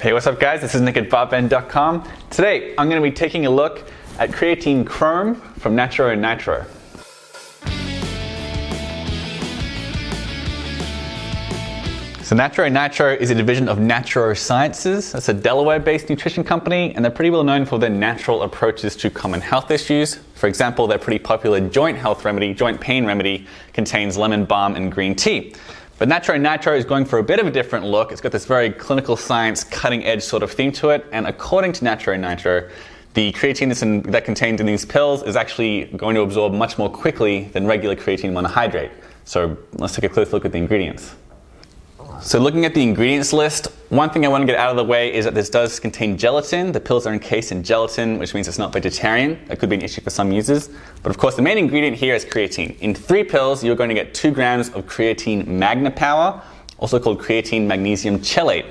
Hey, what's up guys? This is Nick at barben.com. Today, I'm going to be taking a look at Creatine Chrome from Naturo Nitro. So Naturo Nitro is a division of Naturo Sciences. That's a Delaware-based nutrition company, and they're pretty well known for their natural approaches to common health issues. For example, their pretty popular joint pain remedy, contains lemon balm and green tea. But Naturo Nitro is going for a bit of a different look. It's got this very clinical science, cutting edge sort of theme to it. And according to Naturo Nitro, the creatine that contained in these pills is actually going to absorb much more quickly than regular creatine monohydrate. So let's take a close look at the ingredients. So looking at the ingredients list, one thing I want to get out of the way is that this does contain gelatin. The pills are encased in gelatin, which means it's not vegetarian. That could be an issue for some users. But of course, the main ingredient here is creatine. In 3 pills, you're going to get 2 grams of creatine magna power, also called creatine magnesium chelate.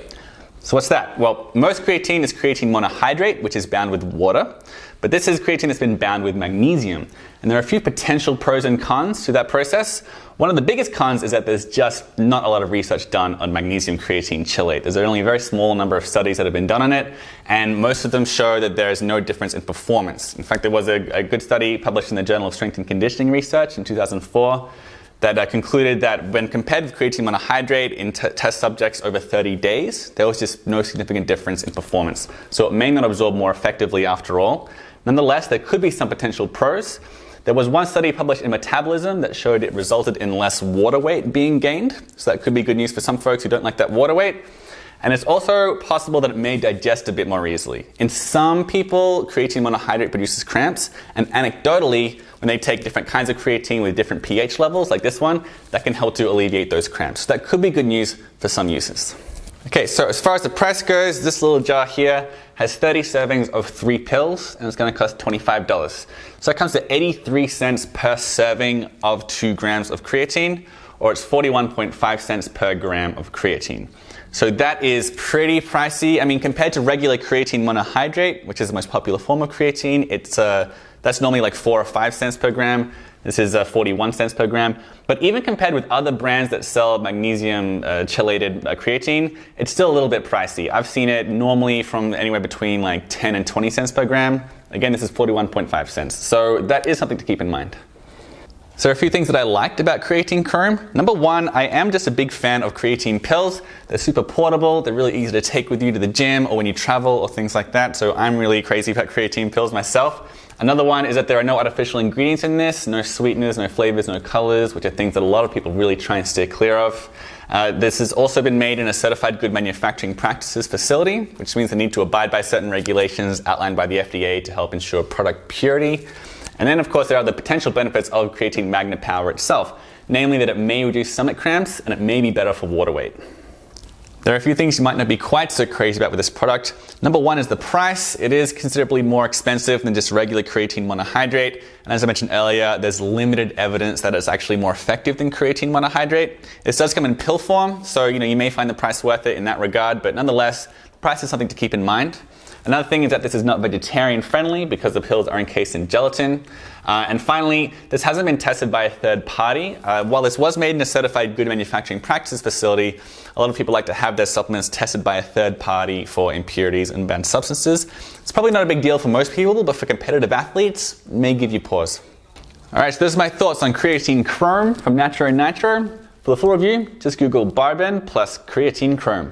So what's that? Well, most creatine is creatine monohydrate, which is bound with water. But this is creatine that's been bound with magnesium. And there are a few potential pros and cons to that process. One of the biggest cons is that there's just not a lot of research done on magnesium creatine chelate. There's only a very small number of studies that have been done on it, and most of them show that there is no difference in performance. In fact, there was a good study published in the Journal of Strength and Conditioning Research in 2004 that concluded that when compared with creatine monohydrate in test subjects over 30 days, there was just no significant difference in performance. So it may not absorb more effectively after all. Nonetheless, there could be some potential pros. There was one study published in Metabolism that showed it resulted in less water weight being gained. So that could be good news for some folks who don't like that water weight. And it's also possible that it may digest a bit more easily. In some people, creatine monohydrate produces cramps, and anecdotally, when they take different kinds of creatine with different pH levels, like this one, that can help to alleviate those cramps. So that could be good news for some users. Okay, so as far as the price goes, this little jar here has 30 servings of 3 pills, and it's going to cost $25. So it comes to 83 cents per serving of 2 grams of creatine, or it's 41.5 cents per gram of creatine. So that is pretty pricey. I mean, compared to regular creatine monohydrate, which is the most popular form of creatine, that's normally like 4 or 5 cents per gram. This is 41 cents per gram. But even compared with other brands that sell magnesium chelated creatine, it's still a little bit pricey. I've seen it normally from anywhere between like 10 and 20 cents per gram. Again, this is 41.5 cents. So that is something to keep in mind. So a few things that I liked about Creatine Chrome. Number one, I am just a big fan of creatine pills. They're super portable. They're really easy to take with you to the gym or when you travel or things like that. So I'm really crazy about creatine pills myself. Another one is that there are no artificial ingredients in this, no sweeteners, no flavors, no colors, which are things that a lot of people really try and steer clear of. This has also been made in a certified good manufacturing practices facility, which means they need to abide by certain regulations outlined by the FDA to help ensure product purity. And then, of course, there are the potential benefits of creatine magna power itself, namely that it may reduce stomach cramps and it may be better for water weight. There are a few things you might not be quite so crazy about with this product. Number one is the price. It is considerably more expensive than just regular creatine monohydrate. And as I mentioned earlier, there's limited evidence that it's actually more effective than creatine monohydrate. This does come in pill form, so you may find the price worth it in that regard, but nonetheless, the price is something to keep in mind. Another thing is that this is not vegetarian friendly because the pills are encased in gelatin. And finally, this hasn't been tested by a third party. While this was made in a certified good manufacturing practices facility, a lot of people like to have their supplements tested by a third party for impurities and banned substances. It's probably not a big deal for most people, but for competitive athletes, it may give you pause. All right, so those are my thoughts on Creatine Chrome from Naturo Nitro. For the full review, just Google Barben plus Creatine Chrome.